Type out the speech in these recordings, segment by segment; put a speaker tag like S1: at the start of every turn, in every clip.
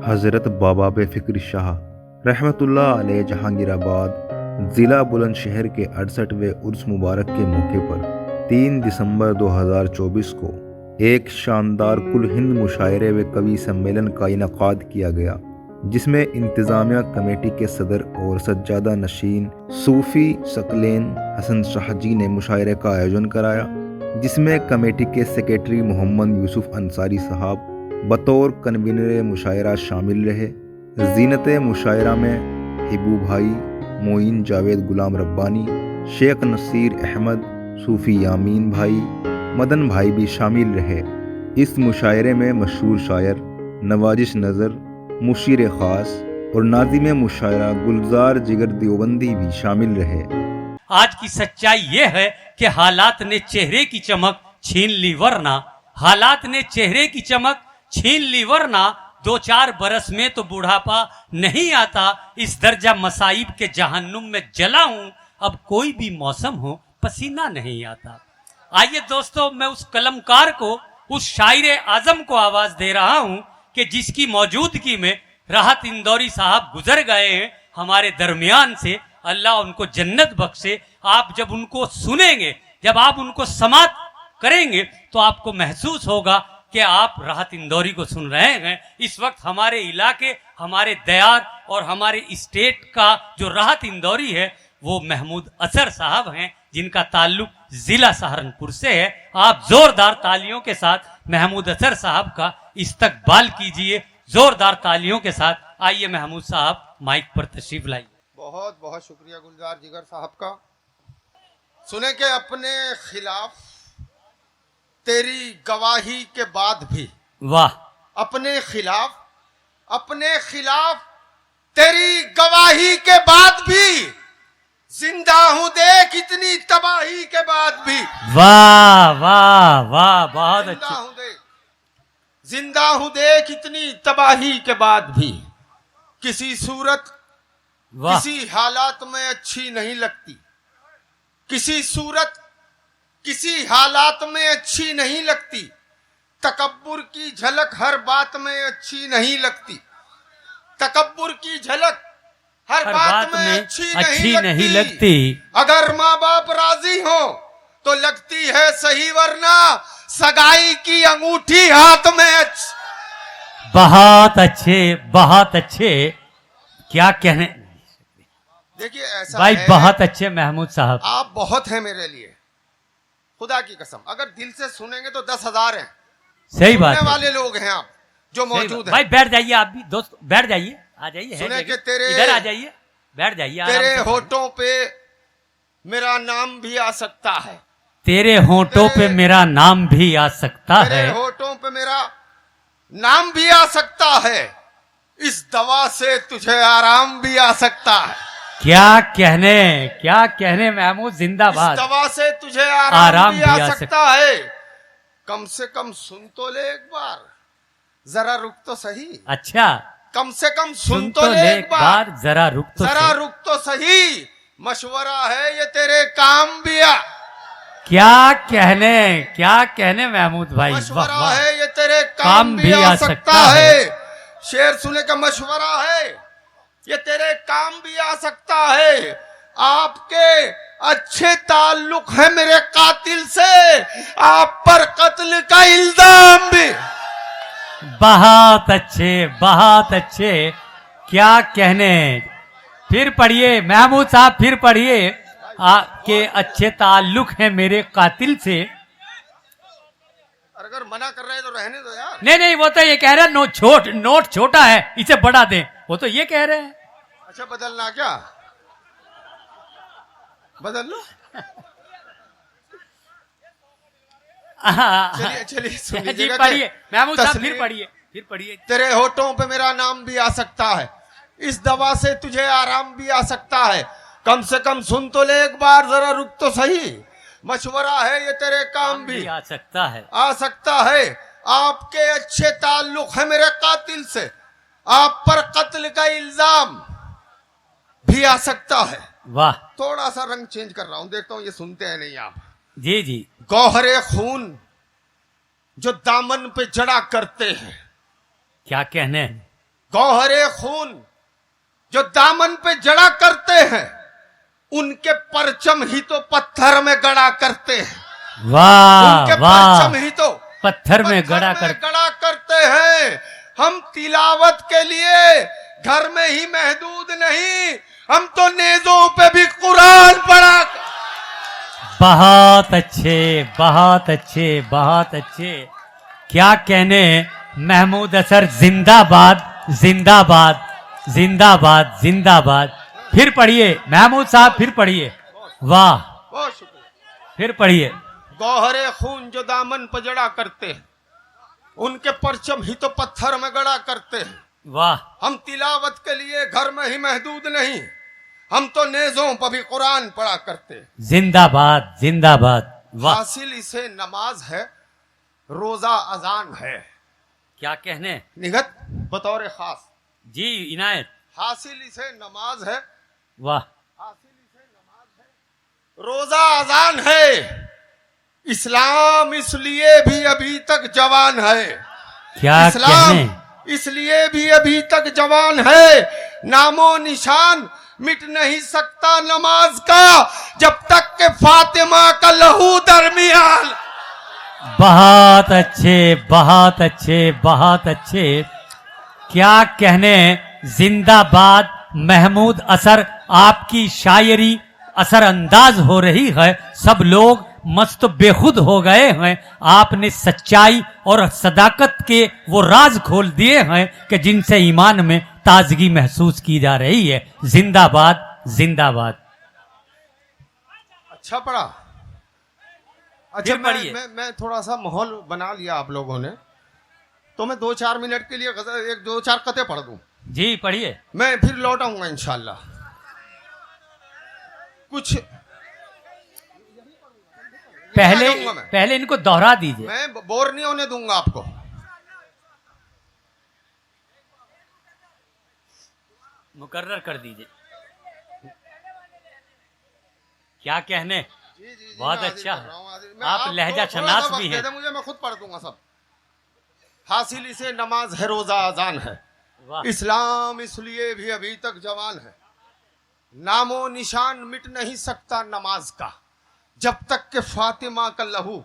S1: हज़रत बाबा बेफ़िक्र शाह रहमतुल्लाह अलैह जहांगीराबाद ज़िला बुलंदशहर के 68वें उर्स मुबारक के मौके पर 3 दिसंबर 2024 को एक शानदार कुल हिंद मुशायरे व कवि सम्मेलन का इनकाद किया गया, जिसमें इंतज़ामिया कमेटी के सदर और सज्जादा नशीन सूफ़ी सकलेन हसन शाह जी ने मुशायरे का आयोजन कराया, जिसमें कमेटी के सेक्रेटरी मोहम्मद यूसुफ अंसारी साहब बतौर कन्वीनर मुशायरा शामिल रहे। जीनत मुशायरा में हिबू भाई, मोइन जावेद गुलाम रब्बानी, शेख नसीर अहमद, सूफ़ी यामीन भाई, मदन भाई भी शामिल रहे। इस मुशायरे में मशहूर शायर नवाजिश नज़र, मुशीर ख़ास और नाज़िम मुशायरा गुलजार जिगर देवबंदी भी शामिल रहे।
S2: आज की सच्चाई ये है कि हालात ने चेहरे की चमक छीन ली, वरना हालात ने चेहरे की चमक छीन ली, वरना 2-4 बरस में तो बुढ़ापा नहीं आता। इस दर्जा मसाइब के जहन्नुम में जला हूं, अब कोई भी मौसम हो पसीना नहीं आता। आइए दोस्तों, मैं उस कलमकार को, उस शायर आजम को आवाज दे रहा हूं कि जिसकी मौजूदगी में राहत इंदौरी साहब गुजर गए हैं हमारे दरमियान से। अल्लाह उनको जन्नत बख्शे। आप जब उनको सुनेंगे, जब आप उनको समात करेंगे, तो आपको महसूस होगा कि आप राहत इंदौरी को सुन रहे हैं। इस वक्त हमारे इलाके, हमारे दयार और हमारे स्टेट का जो राहत इंदौरी है वो महमूद असर साहब हैं, जिनका ताल्लुक जिला सहारनपुर से है। आप जोरदार तालियों के साथ महमूद असर साहब का इस्तकबाल कीजिए, जोरदार तालियों के साथ। आइए महमूद साहब, माइक पर तशरीफ लाइए।
S3: बहुत बहुत शुक्रिया गुलजार जिगर साहब का। सुने के अपने खिलाफ तेरी गवाही के बाद भी,
S2: वाह,
S3: अपने खिलाफ तेरी गवाही के बाद भी जिंदा हूं देख इतनी तबाही के बाद भी।
S2: वाह वाह वाह, बहुत अच्छा।
S3: जिंदा हूं देख इतनी तबाही के बाद भी किसी सूरत किसी हालात में अच्छी नहीं लगती, किसी सूरत किसी हालात में अच्छी नहीं लगती। तकब्बुर की झलक हर बात में अच्छी नहीं लगती, तकब्बुर की झलक हर बात में अच्छी नहीं लगती। अगर माँ बाप राजी हो तो लगती है सही, वरना सगाई की अंगूठी हाथ में
S2: बहुत अच्छे, बहुत अच्छे। क्या कहने,
S3: देखिए ऐसा
S2: भाई
S3: है,
S2: बहुत अच्छे महमूद साहब,
S3: आप बहुत हैं मेरे लिए, खुदा की कसम। अगर दिल से सुनेंगे तो 10,000 हैं।
S2: सही बात है,
S3: वाले लोग हैं आप जो मौजूद हैं।
S2: भाई बैठ जाइए, आप भी दोस्त बैठ जाइए, आ जाइए,
S3: सुने के तेरे
S2: इधर आ जाइए, बैठ जाइए।
S3: तेरे होठों पे मेरा नाम भी आ सकता है,
S2: तेरे होठों पे मेरा नाम भी आ सकता है,
S3: तेरे होठों पे मेरा नाम भी आ सकता है। इस दवा से तुझे आराम भी आ सकता है।
S2: क्या कहने महमूद जिंदाबाद।
S3: इस दवा से तुझे आराम भी आ सकता है। कम से कम सुन तो ले एक बार, जरा रुक तो सही।
S2: अच्छा,
S3: कम से कम सुन तो ले एक बार,
S2: जरा रुक तो
S3: सही। मशवरा है ये तेरे काम भी आ।
S2: क्या कहने महमूद भाई,
S3: मशवरा है ये तेरे काम भी आ सकता है। शेर सुने का मशवरा है ये तेरे काम भी आ सकता है। आपके अच्छे ताल्लुक है मेरे कातिल से, आप पर कत्ल का इल्जाम भी।
S2: बहुत अच्छे। क्या कहने, फिर पढ़िए महमूद साहब, फिर पढ़िए। आपके अच्छे ताल्लुक है मेरे कातिल से।
S3: अगर मना कर रहे हैं तो रहने दो यार।
S2: नहीं, वो तो ये कह रहे हैं नोट छोटा है, इसे बढ़ा दें, वो तो ये कह रहे हैं।
S3: अच्छा, बदलना क्या? बदल लो। चलिए
S2: पढ़िए महमूद साहब, फिर पढ़िए।
S3: तेरे होठों पे मेरा नाम भी आ सकता है, इस दवा से तुझे आराम भी आ सकता है। कम से कम सुन तो ले एक बार, जरा रुक तो सही। मशवरा है ये तेरे काम भी आ सकता है। आपके अच्छे ताल्लुक है मेरे कातिल से, आप पर कत्ल का इल्जाम भी आ सकता है।
S2: वाह,
S3: थोड़ा सा रंग चेंज कर रहा हूं, देखता हूं ये सुनते हैं नहीं आप।
S2: जी।
S3: गौहरे खून जो दामन पे जड़ा करते हैं,
S2: क्या कहने,
S3: गौहरे खून जो दामन पे जड़ा करते हैं, उनके परचम ही तो पत्थर में गड़ा करते हैं।
S2: वाह
S3: उनके
S2: वाह,
S3: परचम ही तो
S2: पत्थर में गड़ा
S3: करते हैं। हम तिलावत के लिए घर में ही महदूद नहीं, हम तो नेजों पे भी कुरान पढ़ा।
S2: बहुत अच्छे, बहुत अच्छे, बहुत अच्छे। क्या कहने, महमूद असर जिंदाबाद, जिंदाबाद, जिंदाबाद, जिंदाबाद। फिर पढ़िए महमूद साहब, फिर पढ़िए। वाह,
S3: बहुत शुक्रिया।
S2: फिर पढ़िए।
S3: गौहरे खून जो दामन पर जड़ा करते हैं, उनके परचम ही तो पत्थर में गड़ा करते हैं।
S2: वाह,
S3: हम तिलावत के लिए घर में ही महदूद नहीं, हम तो नेजों पर भी कुरान पढ़ा करते हैं।
S2: जिंदाबाद, जिंदाबाद। वाह,
S3: हासिल इसे नमाज है, रोजा अजान है।
S2: क्या कहने
S3: निगत बतौर खास
S2: जी इनायत।
S3: हासिल इसे नमाज है,
S2: वाह,
S3: हासिल इसे नमाज है, रोजा अजान है। इस्लाम इसलिए भी अभी तक जवान है।
S2: क्या
S3: इस्लाम
S2: कहने,
S3: इसलिए भी अभी तक जवान है। नामो निशान मिट नहीं सकता नमाज का, जब तक के फातिमा का लहू दरमियान।
S2: बहुत अच्छे, बहुत अच्छे, बहुत अच्छे। क्या कहने, जिंदाबाद महमूद असर। आपकी शायरी असर अंदाज हो रही है, सब लोग मस्त बेखुद हो गए हैं। आपने सच्चाई और सदाकत के वो राज खोल दिए हैं कि जिनसे ईमान में ताजगी महसूस की जा रही है। जिंदाबाद, जिंदाबाद।
S3: अच्छा पढ़ा। अच्छा
S2: फिर पढ़िए।
S3: मैं थोड़ा सा माहौल बना लिया आप लोगों ने, तो मैं 2-4 मिनट के लिए एक 2-4 कते पढ़ दूं।
S2: जी पढ़िए।
S3: मैं फिर लौट आऊंगा इंशाल्लाह। कुछ
S2: पहले
S3: आ जाऊंगा मैं।
S2: पहले इनको दोहरा दीजिए।
S3: मैं बोर नहीं होने दूंगा आपको।
S2: मुकर्रर कर दीजिए। क्या कहने, बहुत
S3: मैं
S2: अच्छा
S3: हाजिर कर रहा हूं, हाजिर। मैं
S2: आप लहजा
S3: थोड़ा
S2: शनास
S3: सा वक्त
S2: भी
S3: दे
S2: हैं।
S3: दें मुझे, मैं खुद पढ़ दूंगा सब। हासिल इसे नमाज है, रोजा अजान है।
S2: वाह,
S3: इस्लाम इसलिए भी अभी तक जवान है। नामो निशान मिट नहीं सकता नमाज का, जब तक के फातिमा का लहू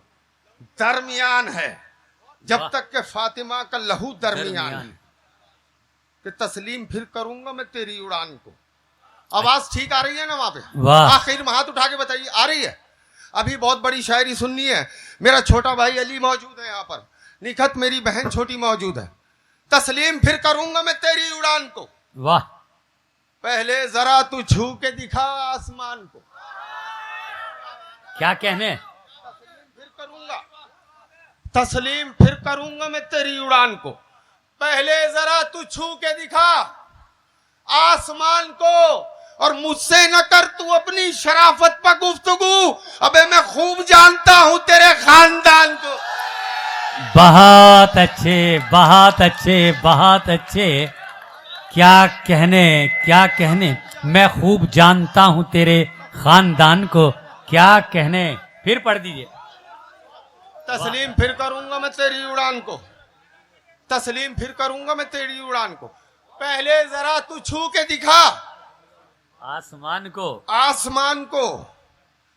S3: दरमियान है। जब
S2: वाह।
S3: तक के फातिमा का लहू दरमियान है,
S2: दरमियान।
S3: कि तस्लीम फिर करूंगा मैं तेरी उड़ान को। आवाज ठीक आ रही है ना वहां पे?
S2: वाह।
S3: आखिर में हाथ उठा के बताइए, आ रही है? अभी बहुत बड़ी शायरी सुननी है। मेरा छोटा भाई अली मौजूद है यहाँ पर, निखत मेरी बहन छोटी मौजूद है। तस्लीम फिर करूंगा मैं तेरी उड़ान को,
S2: वाह,
S3: पहले जरा तू छू के दिखा आसमान को।
S2: क्या कहने,
S3: फिर करूंगा, तस्लीम फिर करूंगा मैं तेरी उड़ान को, पहले जरा तू छू के दिखा आसमान को। और मुझसे न कर तू अपनी शराफत पर गुफ्तगू, अबे मैं खूब जानता हूं तेरे खानदान को।
S2: बहुत अच्छे, बहुत अच्छे, बहुत अच्छे। क्या कहने, क्या कहने, मैं खूब जानता हूं तेरे खानदान को। क्या कहने, फिर पढ़ दीजिए।
S3: तस्लीम फिर करूंगा मैं तेरी उड़ान को, तस्लीम फिर करूंगा मैं तेरी उड़ान को, पहले जरा तू छू के दिखा
S2: आसमान को।
S3: आसमान को।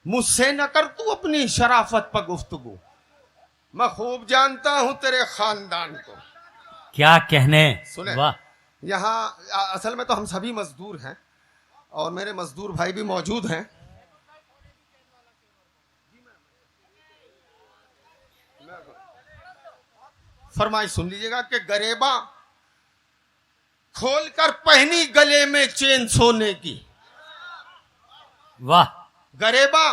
S3: मुझसे न कर तू अपनी शराफत पर गुफ्तगू, मैं खूब जानता हूं तेरे खानदान को।
S2: क्या कहने,
S3: सुने।
S2: वाह,
S3: यहाँ असल में तो हम सभी मजदूर हैं और मेरे मजदूर भाई भी मौजूद हैं। फरमाइश सुन लीजिएगा कि गरेबा खोलकर पहनी गले में चेन सोने की।
S2: वाह,
S3: गरेबा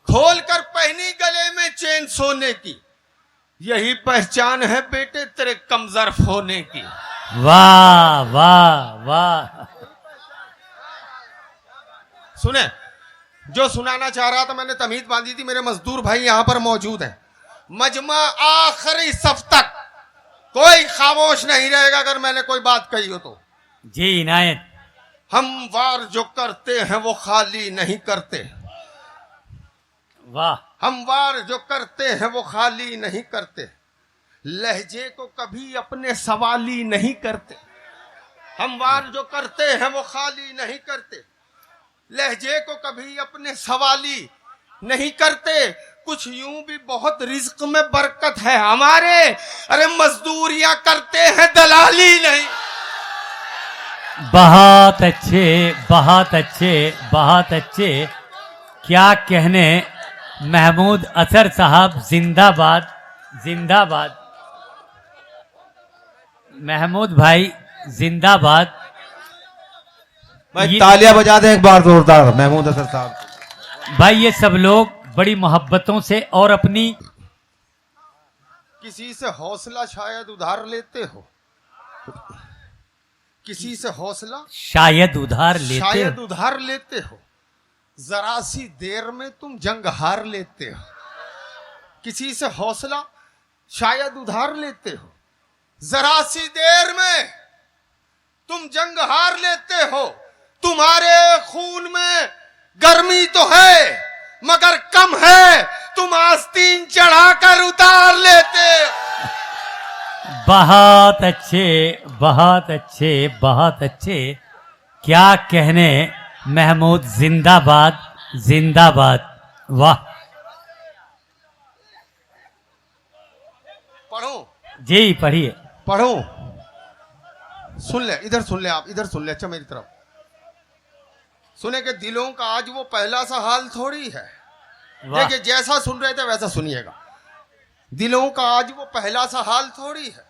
S3: खोलकर पहनी गले में चेन सोने की, यही पहचान है बेटे तेरे कमजरफ होने की।
S2: वाह, वाह, वाह।
S3: सुने, जो सुनाना चाह रहा था मैंने तमीज बांधी थी। मेरे मजदूर भाई यहाँ पर मौजूद हैं। मजमा आखिरी सफ तक कोई खामोश नहीं रहेगा अगर मैंने कोई बात कही हो तो।
S2: जी इनायत।
S3: हम वार जो करते हैं वो खाली नहीं करते,
S2: वाह,
S3: हम वार जो करते हैं वो खाली नहीं करते, लहजे को कभी अपने सवाली नहीं करते। हम वार जो करते हैं वो खाली नहीं करते, लहजे को कभी अपने सवाली नहीं करते। कुछ यूं भी बहुत रिज्क में बरकत है हमारे, अरे मजदूरियां करते हैं दलाली नहीं।
S2: बहुत अच्छे, बहुत अच्छे, बहुत अच्छे। क्या कहने महमूद असर साहब, जिंदाबाद, जिंदाबाद। महमूद भाई जिंदाबाद।
S4: भाई तालियां बजा दें एक बार जोरदार महमूद असर साहब।
S2: भाई ये सब लोग बड़ी मोहब्बतों से और अपनी
S3: किसी से हौसला शायद उधार लेते हो, किसी से हौसला
S2: शायद उधार लेते
S3: शायद
S2: हो।
S3: उधार लेते हो, जरा सी देर में तुम जंग हार लेते हो। किसी से हौसला शायद उधार लेते हो, जरा सी देर में तुम जंग हार लेते हो। तुम्हारे खून में गर्मी तो है मगर कम है, तुम आस्तीन चढ़ाकर उतार लेते हो।
S2: बहुत अच्छे, बहुत अच्छे, बहुत अच्छे। क्या कहने महमूद, जिंदाबाद, जिंदाबाद। वाह
S3: पढ़ो
S2: जी, पढ़िए।
S3: पढ़ो, सुन ले, इधर सुन ले, आप इधर सुन ले, अच्छा मेरी तरफ सुने के दिलों का आज वो पहला सा हाल थोड़ी है।
S2: वाह।
S3: देखिए जैसा सुन रहे थे वैसा सुनिएगा। दिलों का आज वो पहला सा हाल थोड़ी है,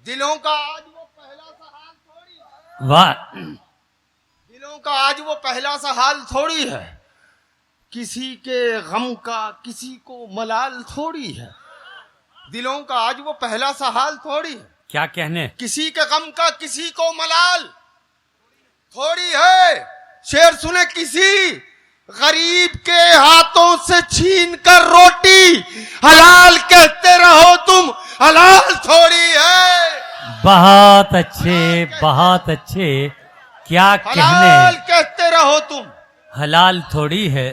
S3: दिलों का आज वो पहला सा हाल थोड़ी है,
S2: वाह।
S3: दिलों का आज वो पहला सा हाल थोड़ी है। किसी के गम का किसी को मलाल थोड़ी है, दिलों का आज वो पहला सा हाल थोड़ी है।
S2: क्या कहने,
S3: किसी के गम का किसी को मलाल थोड़ी है। शेर सुने, किसी गरीब के हाथों से छीन कर रोटी हलाल कहते रहो तुम, हलाल थोड़ी है।
S2: बहुत अच्छे, बहुत अच्छे। क्या
S3: हलाल
S2: कहने,
S3: कहते रहो तुम,
S2: हलाल थोड़ी है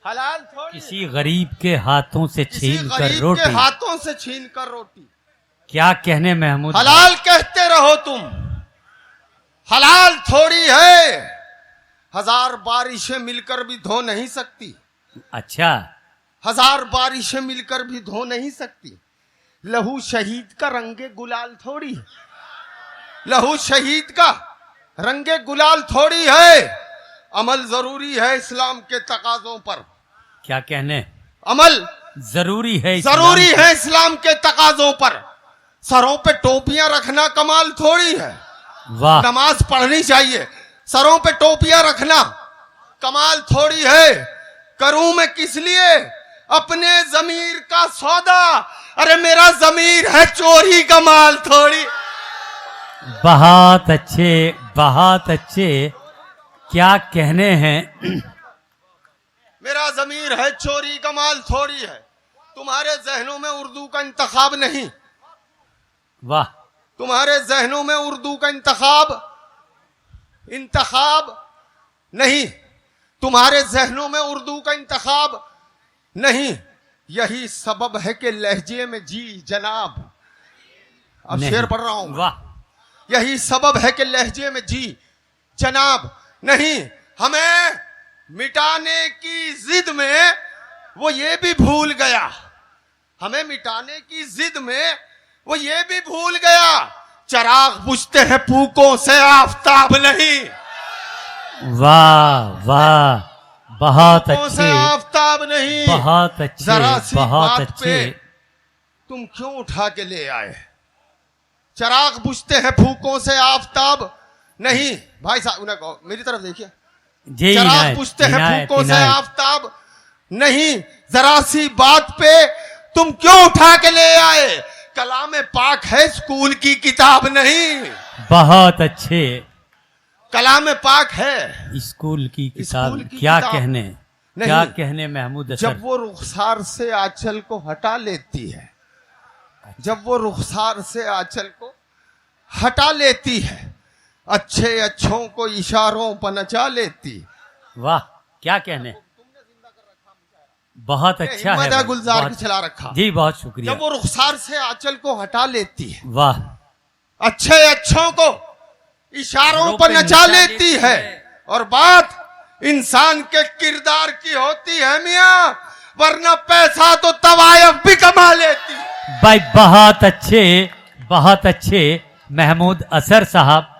S3: हलाल थोड़ी है।
S2: किसी गरीब के हाथों से
S3: किसी
S2: छीन कर
S3: गरीब के
S2: रोटी।
S3: हाथों से छीन कर रोटी
S2: क्या कहने महमूद,
S3: हलाल कहते रहो तुम, हलाल थोड़ी है। हजार बारिशें मिलकर भी धो नहीं सकती,
S2: अच्छा,
S3: हजार बारिशें मिलकर भी धो नहीं सकती। लहू शहीद का रंगे गुलाल थोड़ी है, लहू शहीद का रंगे गुलाल थोड़ी है। अमल जरूरी है इस्लाम के तकाजों पर,
S2: क्या कहने,
S3: अमल
S2: जरूरी है इस्लाम
S3: जरूरी है इस्लाम के तकाजों पर। सरों पे टोपियां रखना कमाल थोड़ी है,
S2: वाह।
S3: नमाज पढ़नी चाहिए, सरों पे टोपियां रखना कमाल थोड़ी है। करूं मैं किस लिए अपने जमीर का सौदा, अरे मेरा जमीर है चोरी का माल थोड़ी।
S2: बहुत अच्छे, बहुत अच्छे। क्या कहने हैं,
S3: मेरा जमीर है चोरी का माल थोड़ी है। तुम्हारे जहनों में उर्दू का इंतखाब नहीं,
S2: वाह।
S3: तुम्हारे जहनों में उर्दू का इंतखाब नहीं, तुम्हारे जहनों में उर्दू का इंतखाब नहीं। यही सबब है कि लहजे में जी जनाब, अब
S2: नहीं।
S3: शेर पढ़ रहा हूं,
S2: वाह।
S3: यही सबब है कि लहजे में जी जनाब नहीं। हमें मिटाने की जिद में वो ये भी भूल गया, हमें मिटाने की जिद में वो ये भी भूल गया, चराग बुझते हैं फूकों से आफताब नहीं।
S2: वाह, वाह। बहुत
S3: फूकों से
S2: अच्छे,
S3: आफताब नहीं।
S2: बहुत अच्छे,
S3: जरा सी
S2: बहुत
S3: बात
S2: अच्छे।
S3: पे तुम क्यों उठा के ले आए? चराग बुझते हैं फूकों से आफताब नहीं। भाई साहब उन्हें कहो, मेरी तरफ देखिए,
S2: जी,
S3: चराग
S2: इनायत,
S3: बुझते हैं
S2: इनायत,
S3: फूकों से
S2: इनायत।
S3: आफताब नहीं। जरा सी बात पे तुम क्यों उठा के ले आए? कलाम पाक है स्कूल की किताब नहीं।
S2: बहुत अच्छे,
S3: कलाम पाक है
S2: स्कूल की किताब।
S3: स्कूल की
S2: क्या
S3: किताब।
S2: कहने,
S3: नहीं।
S2: क्या कहने महमूद असर।
S3: जब वो रुखसार से आंचल को हटा लेती है, जब वो रुखसार से आंचल को हटा लेती है, अच्छे अच्छों को इशारों पर नचा लेती।
S2: वाह, क्या कहने, बहुत अच्छा है भाई,
S3: गुलजार
S2: बहुत-
S3: की चला रखा।
S2: जी, बहुत शुक्रिया।
S3: जब वो रुखसार से आंचल को हटा लेती है,
S2: वाह,
S3: अच्छे अच्छों को इशारों पर नचा लेती है और बात इंसान के किरदार की होती है मियां, वरना पैसा तो तवायफ भी कमा लेती।
S2: भाई बहुत अच्छे महमूद असर साहब